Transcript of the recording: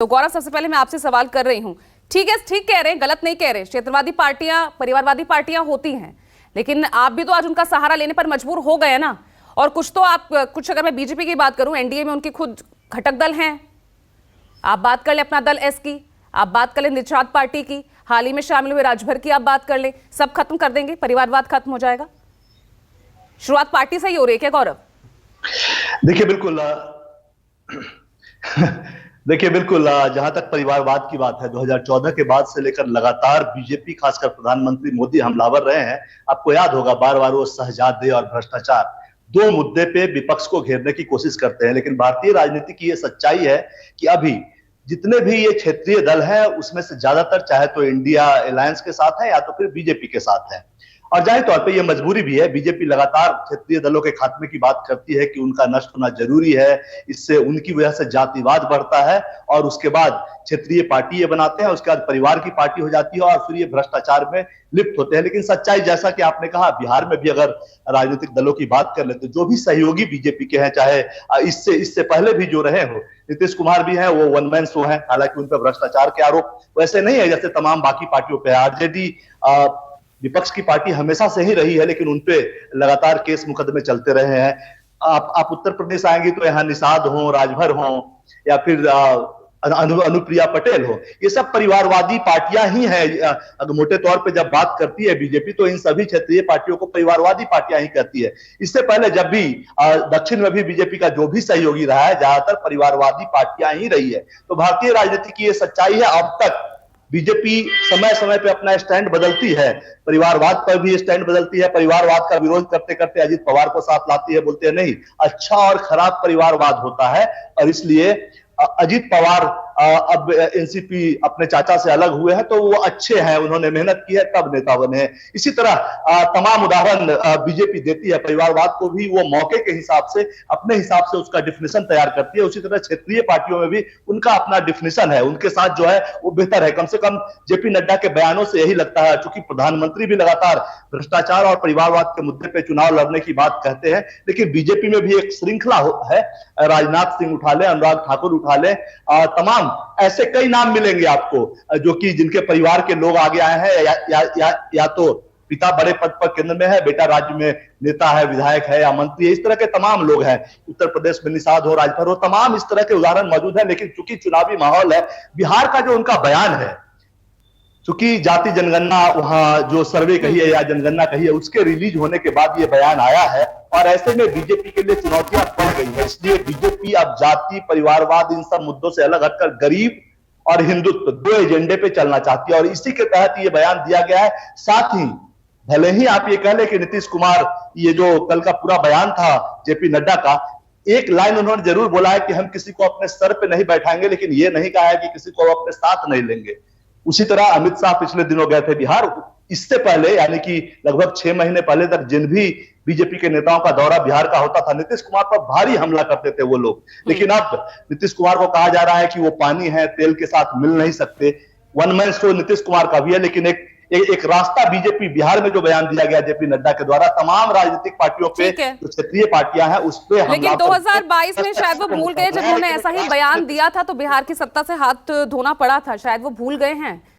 तो गौरव, सबसे पहले मैं आपसे सवाल कर रही हूं, ठीक है, ठीक कह रहे हैं, गलत नहीं कह रहे, क्षेत्रवादी पार्टियां, परिवारवादी पार्टियां होती हैं, लेकिन आप भी तो आज उनका सहारा लेने पर मजबूर हो गए ना। और कुछ अगर मैं बीजेपी की बात करूं, एनडीए में उनकी खुद घटक दल हैं। आप बात कर ले अपना दल एस की, आप बात कर ले निषाद पार्टी की, हाल ही में शामिल हुए राजभर की आप बात कर ले, सब खत्म कर देंगे, परिवारवाद खत्म हो जाएगा। शुरुआत पार्टी से ही हो रही है क्या गौरव? देखिए बिल्कुल जहां तक परिवारवाद की बात है, 2014 के बाद से लेकर लगातार बीजेपी, खासकर प्रधानमंत्री मोदी हमलावर रहे हैं। आपको याद होगा, बार बार वो शहजादे और भ्रष्टाचार दो मुद्दे पे विपक्ष को घेरने की कोशिश करते हैं। लेकिन भारतीय राजनीति की ये सच्चाई है कि अभी जितने भी ये क्षेत्रीय दल हैं, उसमें से ज्यादातर चाहे तो इंडिया अलायंस के साथ है या तो फिर बीजेपी के साथ है। और जाहिर तौर पे ये मजबूरी भी है। बीजेपी लगातार क्षेत्रीय दलों के खात्मे की बात करती है कि उनका नष्ट होना जरूरी है, इससे उनकी वजह से जातिवाद बढ़ता है और उसके बाद क्षेत्रीय पार्टी ये बनाते हैं, उसके बाद परिवार की पार्टी हो जाती है और फिर ये भ्रष्टाचार में लिप्त होते हैं। लेकिन सच्चाई, जैसा कि आपने कहा, बिहार में भी अगर राजनीतिक दलों की बात कर ले तो जो भी सहयोगी बीजेपी के हैं, चाहे इससे पहले भी जो रहे हो, नीतीश कुमार भी हैं, वो वन मैन शो हैं। हालांकि उन पर भ्रष्टाचार के आरोप वैसे नहीं है जैसे तमाम बाकी पार्टियों पे। आरजेडी विपक्ष की पार्टी हमेशा से ही रही है, लेकिन उनपे लगातार केस मुकदमे चलते रहे हैं। आप उत्तर प्रदेश आएंगे तो यहाँ निषाद हो, राजभर हो या फिर अनुप्रिया पटेल हो, ये सब परिवारवादी पार्टियां ही हैं। अगर मोटे तौर पे जब बात करती है बीजेपी तो इन सभी क्षेत्रीय पार्टियों को परिवारवादी पार्टियां ही कहती है। इससे पहले जब भी दक्षिण में भी बीजेपी का जो भी सहयोगी रहा है, ज्यादातर परिवारवादी पार्टियां ही रही है। तो भारतीय राजनीति की ये सच्चाई है। अब तक बीजेपी समय समय पे अपना स्टैंड बदलती है, परिवारवाद पर भी स्टैंड बदलती है। परिवारवाद का विरोध करते करते अजित पवार को साथ लाती है, बोलते हैं नहीं, अच्छा और खराब परिवारवाद होता है। और इसलिए अजित पवार अब एनसीपी अपने चाचा से अलग हुए हैं तो वो अच्छे हैं, उन्होंने मेहनत की है तब नेता बने हैं। इसी तरह तमाम उदाहरण बीजेपी देती है। परिवारवाद को भी वो मौके के हिसाब से, अपने हिसाब से उसका डिफिनेशन तैयार करती है। उसी तरह क्षेत्रीय पार्टियों में भी उनका अपना डिफिनेशन है, उनके साथ जो है वो बेहतर है। कम से कम जेपी नड्डा के बयानों से यही लगता है, चूंकि प्रधानमंत्री भी लगातार भ्रष्टाचार और परिवारवाद के मुद्दे पर चुनाव लड़ने की बात कहते हैं, लेकिन बीजेपी में भी एक श्रृंखला है। राजनाथ सिंह उठा ले, अनुराग ठाकुर उठा ले, तमाम ऐसे कई नाम मिलेंगे आपको जो कि जिनके परिवार के लोग आगे आए हैं, या तो पिता बड़े पद पर केंद्र में है, बेटा राज्य में नेता है, विधायक है या मंत्री है। इस तरह के तमाम लोग हैं। उत्तर प्रदेश में निषाद हो, राजभर हो, तमाम इस तरह के उदाहरण मौजूद है। लेकिन चूंकि चुनावी माहौल है, बिहार का जो उनका बयान है, चूंकि जाति जनगणना वहां जो सर्वे कही है या जनगणना कही है, उसके रिलीज होने के बाद ये बयान आया है और ऐसे में बीजेपी के लिए चुनौतियां बढ़ गई है। इसलिए बीजेपी अब जाति, परिवारवाद, इन सब मुद्दों से अलग हटकर गरीब और हिंदुत्व, दो एजेंडे पे चलना चाहती है और इसी के तहत ये बयान दिया गया है। साथ ही भले ही आप ये कह ले कि नीतीश कुमार, ये जो कल का पूरा बयान था जेपी नड्डा का, एक लाइन उन्होंने जरूर बोला है कि हम किसी को अपने सर पे नहीं बैठाएंगे, लेकिन ये नहीं कहा है कि किसी को अपने साथ नहीं लेंगे। उसी तरह अमित शाह पिछले दिनों गए थे बिहार। इससे पहले, यानी कि लगभग 6 महीने पहले तक, जिन भी बीजेपी के नेताओं का दौरा बिहार का होता था, नीतीश कुमार पर भारी हमला करते थे वो लोग। लेकिन अब नीतीश कुमार को कहा जा रहा है कि वो पानी है, तेल के साथ मिल नहीं सकते। One man show Nitish Kumar का भी है, लेकिन एक रास्ता बीजेपी, बिहार में जो बयान दिया गया जेपी नड्डा के द्वारा, तमाम राजनीतिक पार्टियों पे, जो क्षेत्रीय पार्टियां हैं उस पे हमला। लेकिन 2022 में शायद वो भूल गए, जब उन्होंने ऐसा ही बयान दिया था तो बिहार की सत्ता से हाथ धोना पड़ा था, शायद वो भूल गए हैं।